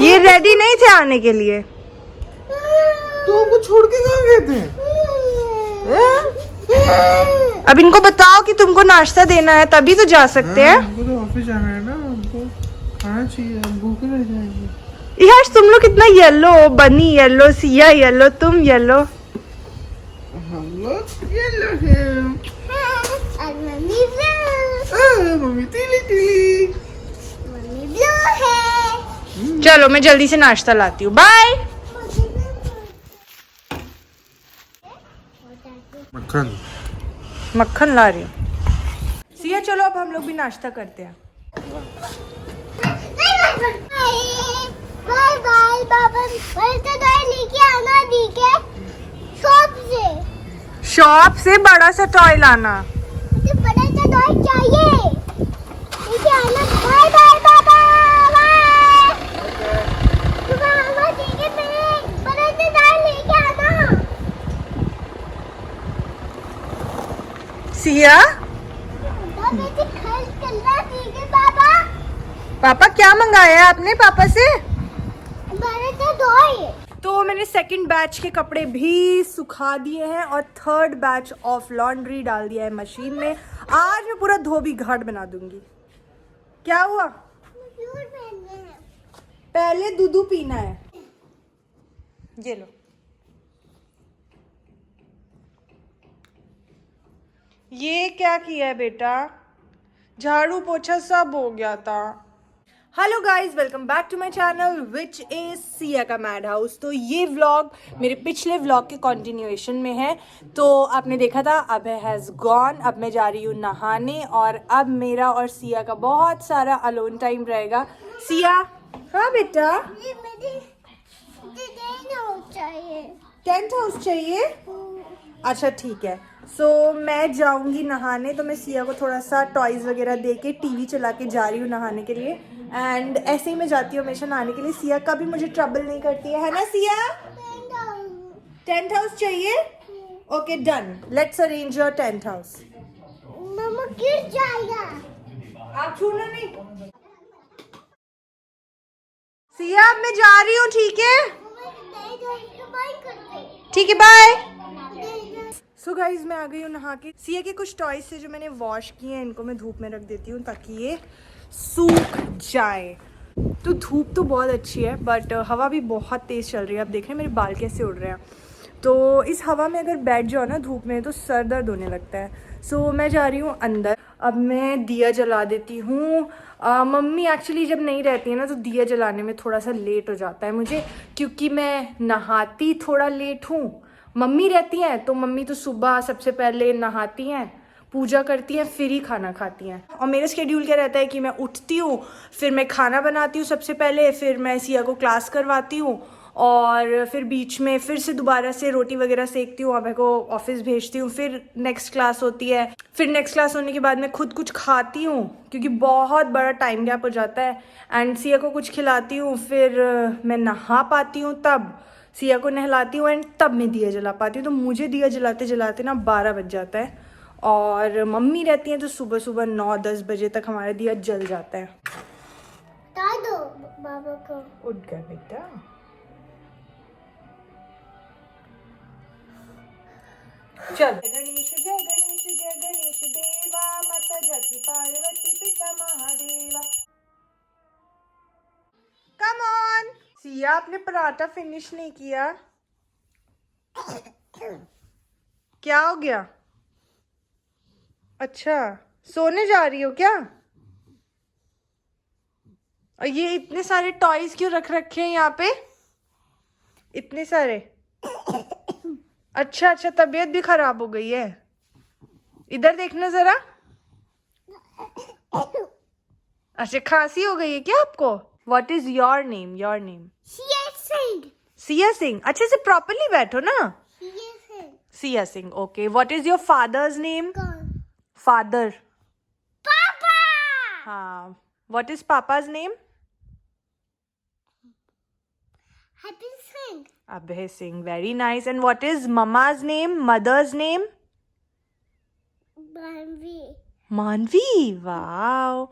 ये रेडी नहीं थे आने के लिए। तो हमको छोड़ के कहाँ गए थे? अब इनको बताओ कि तुमको नाश्ता देना है तभी तो जा सकते हैं। हमको तो ऑफिस जाना है ना, हमको खाना चाहिए, हम भूखे रह जाएंगे। यार तुम लोग कितना येलो, बनी येलो, सिया येलो, तुम येलो। हम लोग येलो हैं। मम्मी तीली तीली। मम्मी ब्लू है। चलो मैं जल्दी से नाश्ता लाती हूँ, बाय। मक्खन मक्खन ला रही हूँ। सिया चलो अब हम लोग भी नाश्ता करते हैं। बाय बाय बाबा, बड़ा टॉय लेके आना, ठीक है? शॉप से बड़ा सा टॉय लाना। मुझे बड़ा सा टॉय चाहिए, लेके आना। बाय बाय बाबा, बाय। बाबा ठीक है, मेरे बड़ा सा टॉय लेके आना। सिया मुझे खर्च करना, ठीक है पापा? पापा क्या मंगाया है आपने पापा से? बड़ा सा टॉय। तो मैंने सेकंड बैच के कपड़े भी सुखा दिए हैं और थर्ड बैच ऑफ लॉन्ड्री डाल दिया है मशीन में। आज मैं पूरा धोबी घाट बना दूंगी। क्या हुआ? दूध पहनने हैं। पहले दूध पीना है। ये लो। ये क्या किया है बेटा? झाड़ू पोछा सब हो गया था। Hello guys, welcome back to my channel which is Siya का मैड हाउस। तो ये व्लॉग मेरे पिछले व्लॉग के कंटिन्यूएशन में है। तो आपने देखा था अभय हैज़ गॉन, अब मैं जा रही हूँ नहाने और अब मेरा और सिया का बहुत सारा अलोन टाइम रहेगा। सिया, हाँ बेटा, मुझे चाहिए। टेंट हाउस चाहिए? अच्छा ठीक है। सो मैं जाऊंगी नहाने, तो मैं सिया को थोड़ा सा टॉयज़ वगैरह दे के टीवी चला के जा रही हूँ नहाने के लिए। एंड ऐसे ही मैं जाती हूँ हमेशा नहाने के लिए। सिया कभी मुझे ट्रबल नहीं करती है ना सिया? टेंट हाउस चाहिए? Okay done, let's arrange your tent house. Mama गिर जाएगा। आप छूना नहीं। सिया अब मैं जा रही हूँ, ठीक है? ठीक है, बाय। सो गाइज मैं आ गई हूँ नहा के। सिया के कुछ टॉयज से जो मैंने वॉश किए हैं इनको मैं धूप में रख देती हूँ ताकि ये सूख जाए। तो धूप तो बहुत अच्छी है बट हवा भी बहुत तेज़ चल रही है। आप देख रहे हैं मेरे बाल कैसे उड़ रहे हैं। तो इस हवा में अगर बैठ जाओ ना धूप में तो सर दर्द होने लगता है। सो मैं जा रही हूँ अंदर। अब मैं दिया जला देती हूँ। मम्मी एक्चुअली जब नहीं रहती है ना तो दिया जलाने में थोड़ा सा लेट हो जाता है मुझे, क्योंकि मैं नहाती थोड़ा लेट हूँ। मम्मी रहती हैं तो मम्मी तो सुबह सबसे पहले नहाती हैं, पूजा करती हैं, फिर ही खाना खाती हैं। और मेरा शेड्यूल क्या रहता है कि मैं उठती हूँ, फिर मैं खाना बनाती हूँ सबसे पहले, फिर मैं सिया को क्लास करवाती हूँ और फिर बीच में फिर से दोबारा से रोटी वगैरह सेकती हूँ, अभय को ऑफिस भेजती हूँ, फिर नेक्स्ट क्लास होती है। फिर नेक्स्ट क्लास होने के बाद मैं खुद कुछ खाती हूँ क्योंकि बहुत बड़ा टाइम गैप हो जाता है। एंड सिया को कुछ खिलाती हूँ, फिर मैं नहा पाती हूँ, तब सिया को नहलाती हूँ एंड तब मैं दिया जला पाती हूँ। तो मुझे दिया जलाते जलाते ना 12 बज जाता है। और मम्मी रहती हैं तो सुबह सुबह 9-10 बजे तक हमारा दिया जल जाता है। बता दो बाबा को। उठ गया बेटा। चल। गणेश जय गणेश जय गणेश देवा, माता जाकी पार्वती पिता महादेवा। Come on. सिया आपने पराठा फिनिश नहीं किया। क्या हो गया? अच्छा सोने जा रही हो क्या? और ये इतने सारे टॉयज क्यों रख रखे हैं यहाँ पे? इतने सारे। अच्छा अच्छा, तबीयत भी खराब हो गई है। इधर देखना जरा। अच्छा खांसी हो गई है क्या आपको? What is your name? Your name? Siya Singh. Siya Singh. अच्छे से प्रॉपरली बैठो ना। Siya Singh. Siya Singh, okay. What is your father's name? कौन? फादर। पापा। हाँ, what is papa's name? Happy Singh. Abhay Singh, very nice. And what is mama's name? Mother's name? Bambi. Manvi, wow.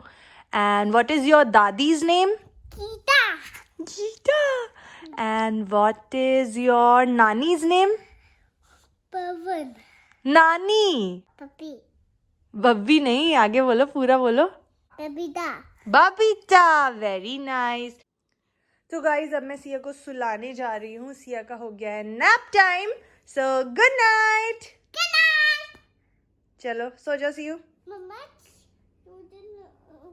And what is your dadi's name? Kita. Geeta. And what is your nani's name? Pavan. Nani. Papi. Baby नहीं, आगे बोलो, पूरा बोलो. Babita. Babita, very nice. तो guys अब मैं सिया को सुलाने जा रही हूँ. सिया का हो गया है nap time. So good night. Good night. चलो सो जाओ सियू. मम्मा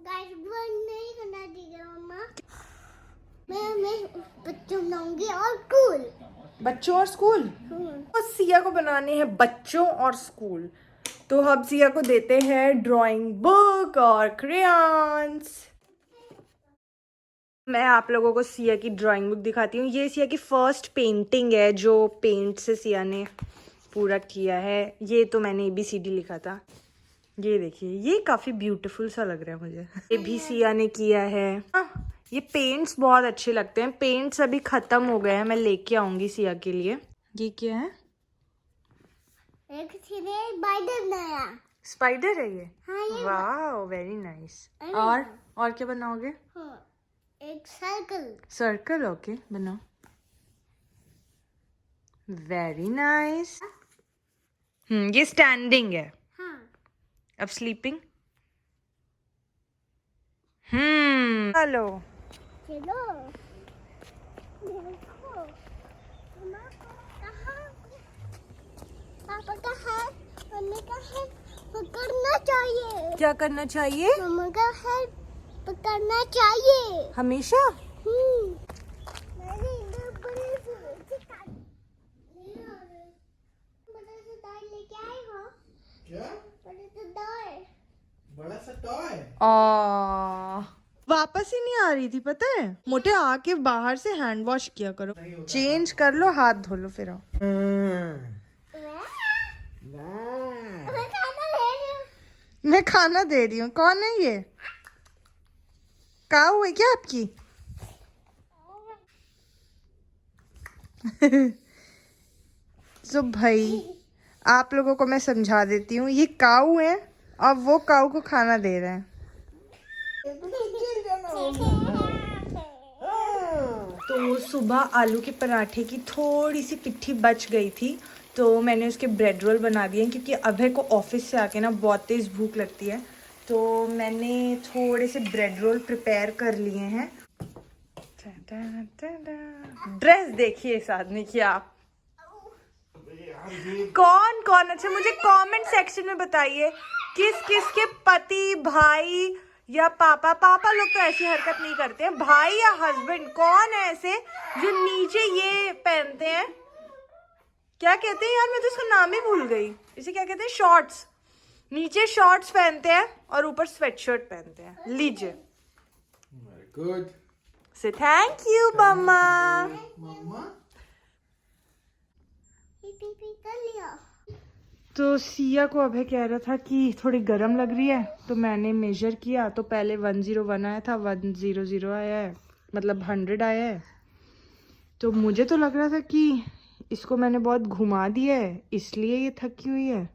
गाइस बंद नहीं करना चाहिए मम्मा. मैं बच्चों बनाऊंगी और स्कूल. बच्चों और स्कूल. तो सिया को बनाने हैं बच्चों और स्कूल. तो अब सिया को देते हैं ड्राइंग बुक और क्रेयॉन्स. मैं आप लोगों को सिया की ड्राइंग बुक दिखाती हूँ. ये सिया की फर्स्ट पेंटिंग है जो पेंट से सिया ने पूरा किया है. ये तो मैंने ABCD लिखा था. ये देखिए, ये काफ़ी ब्यूटीफुल सा लग रहा है मुझे. ये भी सिया ने किया है. ये पेंट्स बहुत अच्छे लगते हैं. पेंट्स अभी ख़त्म हो गए हैं, मैं लेके आऊँगी सिया के लिए. ये क्या है? एक सीधे स्पाइडर बनाया. स्पाइडर है ये. हाँ ये वाह, वेरी नाइस. और क्या बनाओगे? हाँ, एक सर्कल. सर्कल. ओके, बनाओ. Very nice. ये स्टैंडिंग है. हाँ. अब स्लीपिंग. हेलो. चलो. देखो. मम्मा कहाँ? पापा कहाँ? मम्मी का हेड पकड़ना चाहिए. क्या करना चाहिए? मम्मा का हेड पकड़ना चाहिए. हमेशा. मैंने इधर बड़े से टॉय लेके आई हो. क्या? बड़े से टॉय. बड़ा सा टॉय. वापस ही नहीं आ रही थी, पता है. मोटे आके बाहर से हैंड वॉश किया करो. चेंज कर लो, हाथ धो लो, फिर आओ. मैं खाना दे रही हूँ. कौन है ये? काऊ है क्या आपकी? तो भाई आप लोगों को मैं समझा देती हूँ. ये काऊ है और वो काऊ को खाना दे रहे हैं. तो सुबह आलू के पराठे की थोड़ी सी पिट्ठी बच गई थी, तो मैंने उसके ब्रेड रोल बना दिए क्योंकि अभय को ऑफिस से आके ना बहुत तेज़ भूख लगती है. तो मैंने थोड़े से ब्रेड रोल प्रिपेयर कर लिए हैं. ड्रेस देखिए इस आदमी की आप. कौन कौन, अच्छा मुझे कमेंट सेक्शन में बताइए किस किस के पति, भाई या पापा लोग तो ऐसी हरकत नहीं करते हैं. भाई या हस्बैंड कौन है ऐसे जो नीचे ये पहनते हैं? क्या कहते हैं यार, मैं तो इसका नाम ही भूल गई. इसे क्या कहते हैं? शॉर्ट्स. नीचे शॉर्ट्स पहनते हैं और ऊपर स्वेटशर्ट पहनते हैं. लीजिए. Very good. Say thank you mama. Mama. पी कर लिया. तो सिया को अभय कह रहा था कि थोड़ी गर्म लग रही है, तो मैंने मेजर किया तो पहले 101 आया था, 100 आया है, मतलब 100 आया है. तो मुझे तो लग रहा था कि इसको मैंने बहुत घुमा दिया है इसलिए ये थकी हुई है,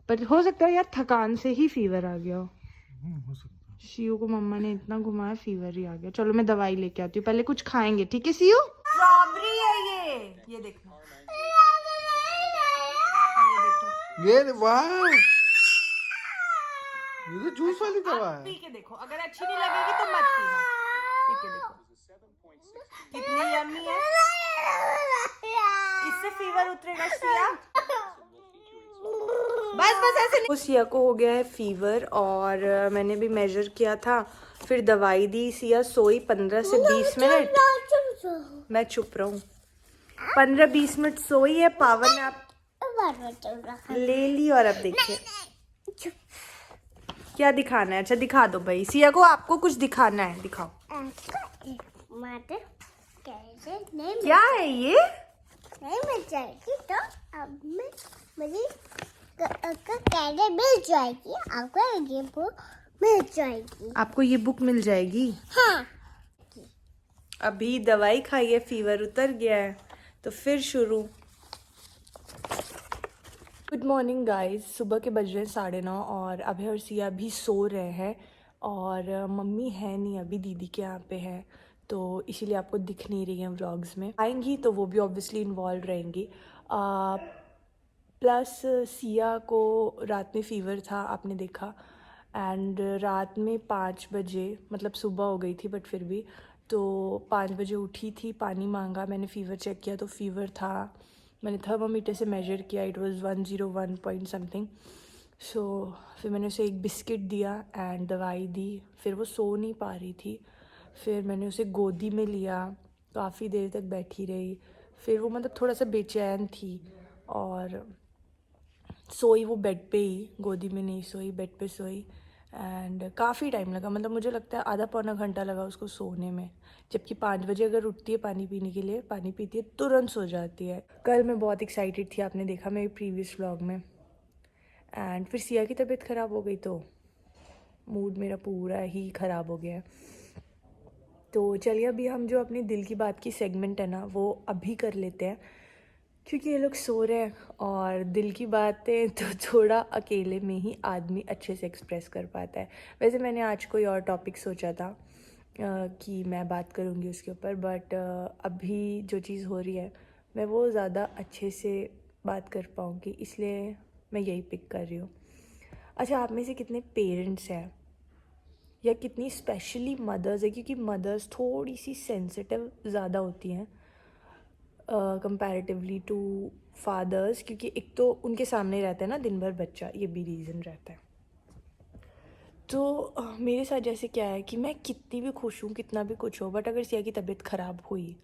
पर हो सकता है यार थकान से ही फीवर आ गया हो सकता है. सियू को मम्मा ने इतना घुमाया, फीवर ही आ गया. चलो मैं दवाई लेके आती हूँ, पहले कुछ खाएंगे. ठीक है सियू? स्ट्रॉबेरी है ये देखो. ये वाह, ये तो जूस वाली दवा पी है. के देखो, अगर अच्छी नहीं लगेगी तो मत पीना. पी के देखो कितनी यम्मी है. इससे फीवर उतरेगा सिया. बस ऐसे नहीं. सिया को हो गया है फीवर और मैंने भी मेजर किया था, फिर दवाई दी. सिया सोई 15 से 20 मिनट. मैं चुप रहूं. 15-20 मिनट सोई है. पावर ने आप ले ली और अब देखिए क्या दिखाना है. अच्छा दिखा दो भाई. सिया को आपको कुछ दिखाना है, दिखाओ. क्या है ये? नहीं मिल जाएगी तो अब मुझे कैसे मिल जाएगी. आपको ये बुक मिल जाएगी. आपको ये बुक मिल जाएगी. हाँ. अभी दवाई खाई है, फीवर उतर गया है, तो फिर शुरू. Good morning guys. सुबह के बज रहे हैं 9:30 और अभय और सिया भी सो रहे हैं और मम्मी है नहीं, अभी दीदी के यहाँ पे है, तो इसीलिए आपको दिख नहीं रही हैं व्लॉग्स में। आएंगी तो वो भी ऑब्वियसली इन्वॉल्व रहेंगी। प्लस सिया को रात में फ़ीवर था, आपने देखा, एंड रात में 5 बजे, मतलब सुबह हो गई थी बट फिर भी, तो 5 बजे उठी थी, पानी मांगा, मैंने फ़ीवर चेक किया तो फ़ीवर था। मैंने थर्मामीटर से मेजर किया, इट वाज 101 पॉइंट समथिंग। सो फिर मैंने उसे एक बिस्किट दिया एंड दवाई दी। फिर वो सो नहीं पा रही थी, फिर मैंने उसे गोदी में लिया, काफ़ी देर तक बैठी रही। फिर वो मतलब थोड़ा सा बेचैन थी और सोई वो बेड पे ही, गोदी में नहीं सोई, बेड पे सोई। एंड काफ़ी टाइम लगा, मतलब मुझे लगता है आधा पौना घंटा लगा उसको सोने में, जबकि 5 बजे अगर उठती है पानी पीने के लिए, पानी पीती है, तुरंत सो जाती है। कल मैं बहुत एक्साइटेड थी, आपने देखा मेरे प्रीवियस व्लॉग में, एंड फिर सिया की तबीयत ख़राब हो गई तो मूड मेरा पूरा ही ख़राब हो गया। तो चलिए अभी हम जो अपनी दिल की बात की सेगमेंट है ना, वो अभी कर लेते हैं, क्योंकि ये लोग सो रहे हैं और दिल की बातें तो थोड़ा अकेले में ही आदमी अच्छे से एक्सप्रेस कर पाता है। वैसे मैंने आज कोई और टॉपिक सोचा था कि मैं बात करूँगी उसके ऊपर, बट अभी जो चीज़ हो रही है मैं वो ज़्यादा अच्छे से बात कर पाऊँगी, इसलिए मैं यही पिक कर रही हूँ। अच्छा, आप में से कितने पेरेंट्स हैं या कितनी स्पेशली मदर्स है, क्योंकि मदर्स थोड़ी सी सेंसिटिव ज़्यादा होती हैं कंपैरेटिवली टू फादर्स, क्योंकि एक तो उनके सामने रहता है ना दिन भर बच्चा, ये भी रीज़न रहता है। तो मेरे साथ जैसे क्या है कि मैं कितनी भी खुश हूँ, कितना भी कुछ हो, बट अगर सिया की तबीयत ख़राब हुई,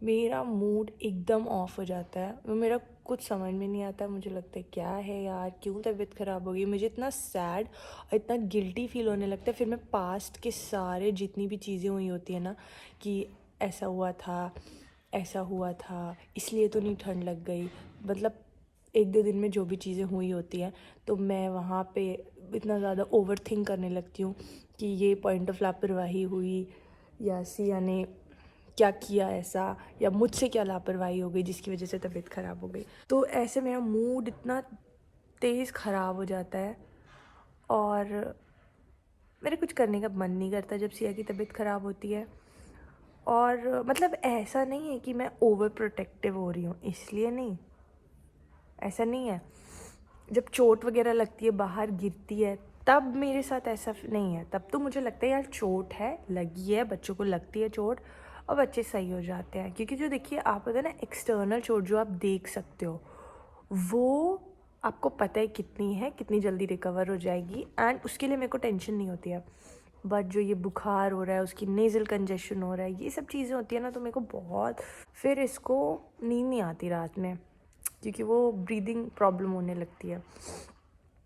मेरा मूड एकदम ऑफ हो जाता है। वो मेरा कुछ समझ में नहीं आता, मुझे लगता है क्या है यार, क्यों तबीयत ख़राब हो गई। मुझे इतना सैड और इतना गिल्टी फील होने लगता है। फिर मैं पास्ट के सारे जितनी भी चीज़ें हुई होती है ना, कि ऐसा हुआ था, ऐसा हुआ था, इसलिए तो नहीं ठंड लग गई, मतलब 1-2 दिन में जो भी चीज़ें हुई होती हैं, तो मैं वहाँ पे इतना ज़्यादा ओवर थिंक करने लगती हूँ कि ये पॉइंट ऑफ लापरवाही हुई, या सिया ने क्या किया ऐसा, या मुझसे क्या लापरवाही हो गई जिसकी वजह से तबीयत ख़राब हो गई। तो ऐसे मेरा मूड इतना तेज़ ख़राब हो जाता है और मेरे कुछ करने का मन नहीं करता जब सिया की तबीयत ख़राब होती है। और मतलब ऐसा नहीं है कि मैं ओवर प्रोटेक्टिव हो रही हूँ, इसलिए नहीं, ऐसा नहीं है। जब चोट वगैरह लगती है, बाहर गिरती है, तब मेरे साथ ऐसा नहीं है। तब तो मुझे लगता है यार चोट है, लगी है, बच्चों को लगती है चोट और बच्चे सही हो जाते हैं। क्योंकि जो देखिए आप होता है ना एक्सटर्नल चोट जो आप देख सकते हो, वो आपको पता है कितनी है, कितनी जल्दी रिकवर हो जाएगी, एंड उसके लिए मेरे को टेंशन नहीं होती है। बट जो ये बुखार हो रहा है, उसकी नेज़ल कंजेशन हो रहा है, ये सब चीज़ें होती है ना, तो मेरे को बहुत, फिर इसको नींद नहीं आती रात में, क्योंकि वो ब्रीदिंग प्रॉब्लम होने लगती है।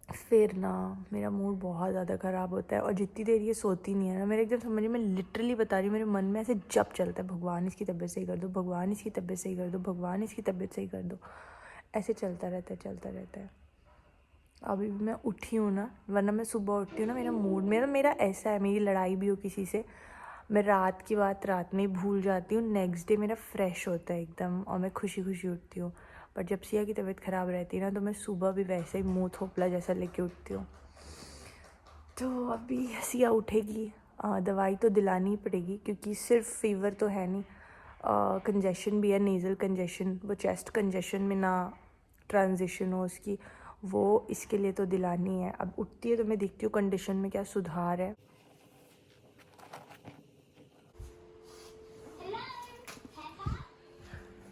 फिर ना मेरा मूड बहुत ज़्यादा ख़राब होता है और जितनी देर ये सोती नहीं है ना, मेरे एकदम समझिए, मैं लिटरली बता रही हूँ, मेरे मन में ऐसे जप चलता है, भगवान इसकी तबीयत सही कर दो, भगवान इसकी तबीयत सही कर दो, भगवान इसकी तबीयत सही कर दो, ऐसे चलता रहता है, चलता रहता है। अभी भी मैं उठी हूँ ना, वरना मैं सुबह उठती हूँ ना, मेरा ऐसा है, मेरी लड़ाई भी हो किसी से, मैं रात की बात रात में ही भूल जाती हूँ, नेक्स्ट डे मेरा फ्रेश होता है एकदम और मैं खुशी खुशी उठती हूँ। बट जब सिया की तबीयत ख़राब रहती है ना, तो मैं सुबह भी वैसे ही मुँह थोपला जैसा लेके उठती हूँ। तो अभी सिया उठेगी, दवाई तो दिलानी ही पड़ेगी, क्योंकि सिर्फ फीवर तो है नहीं, कंजेशन भी है, नेज़ल कंजेशन, वो चेस्ट कंजेशन में ना ट्रांजिशन हो उसकी, वो इसके लिए तो दिलानी है। अब उठती है तो मैं देखती हूँ कंडीशन में क्या सुधार है।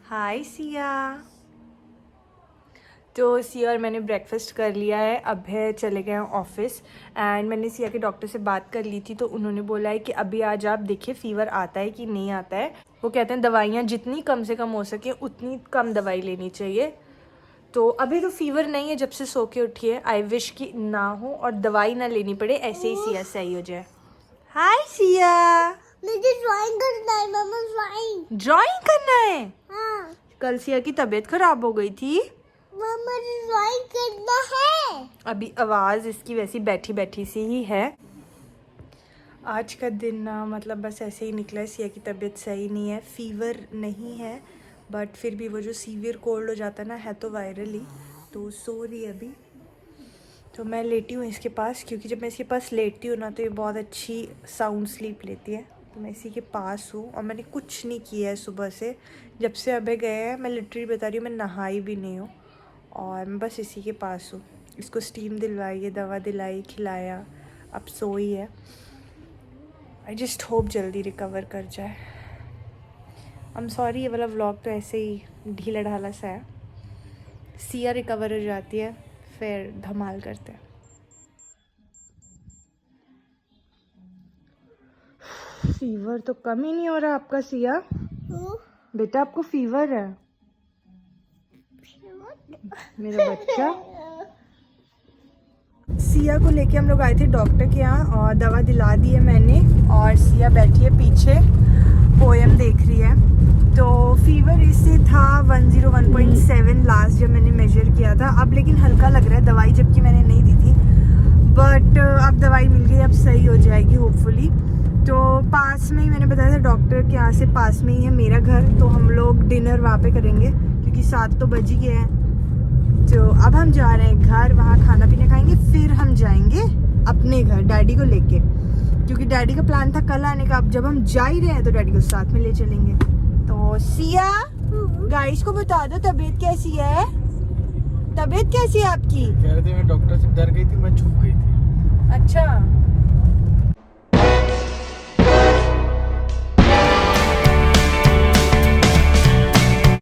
हाय सिया। तो सिया और मैंने ब्रेकफास्ट कर लिया है, अब है चले गए हैं ऑफिस, एंड मैंने सिया के डॉक्टर से बात कर ली थी, तो उन्होंने बोला है कि अभी आज आप देखिए फ़ीवर आता है कि नहीं आता है। वो कहते हैं दवाइयाँ जितनी कम से कम हो सके उतनी कम दवाई लेनी चाहिए। तो अभी तो फ़ीवर नहीं है, जब से सो के उठी है। आई विश कि ना हो और दवाई ना लेनी पड़े, ऐसे ही सिया सही हो जाए। हाय सिया। मुझे ड्राइंग करना है मामा, ड्राइंग करना है? हाँ कल सिया की तबीयत खराब हो गई थी मामा, ड्राइंग करना है। अभी आवाज़ इसकी वैसी बैठी बैठी सी ही है। आज का दिन ना मतलब बस ऐसे ही निकला है। सिया की तबीयत सही नहीं है, फ़ीवर नहीं है, बट फिर भी वो जो सीवियर कोल्ड हो जाता है ना, है तो वायरल ही, तो सो रही है अभी। तो मैं लेटी हूँ इसके पास, क्योंकि जब मैं इसके पास लेटती हूँ ना तो ये बहुत अच्छी साउंड स्लीप लेती है। तो मैं इसी के पास हूँ और मैंने कुछ नहीं किया है सुबह से, जब से अबे गए हैं। मैं लिटरली बता रही हूँ, मैं नहाई भी नहीं हूँ और मैं बस इसी के पास हूँ। इसको स्टीम दिलवाई, दवा दिलाई, खिलाया, अब सोई है। आई जस्ट होप जल्दी रिकवर कर जाए। आई एम सॉरी, ये वाला व्लॉग तो ऐसे ही ढीला ढाला सा है। सिया रिकवर हो जाती है फिर धमाल करते हैं। फीवर तो कम ही नहीं हो रहा आपका सिया। बेटा आपको फीवर है मेरा बच्चा। सिया को लेके हम लोग आए थे डॉक्टर के यहाँ और दवा दिला दी है मैंने, और सिया बैठी है पीछे पोएम देख रही है। तो फीवर इससे था 101.7 लास्ट जब मैंने मेजर किया था। अब लेकिन हल्का लग रहा है, दवाई जबकि मैंने नहीं दी थी, बट अब दवाई मिल गई, अब सही हो जाएगी होपफुली। तो पास में ही मैंने बताया था डॉक्टर के यहाँ से पास में ही है मेरा घर, तो हम लोग डिनर वहाँ पे करेंगे क्योंकि 7 तो बज ही गए हैं। तो अब हम जा रहे हैं घर, वहाँ खाना पीना खाएंगे, फिर हम जाएंगे अपने घर डैडी को लेके, क्योंकि डैडी का प्लान था कल आने का। अब जब हम जा ही रहे हैं तो डैडी को साथ में ले चलेंगे। तो सिया गाइस को बता दो तबीयत कैसी है, तबीयत कैसी है आपकी? कह रहे थे मैं डॉक्टर से डर गई थी, मैं छुप गई थी। अच्छा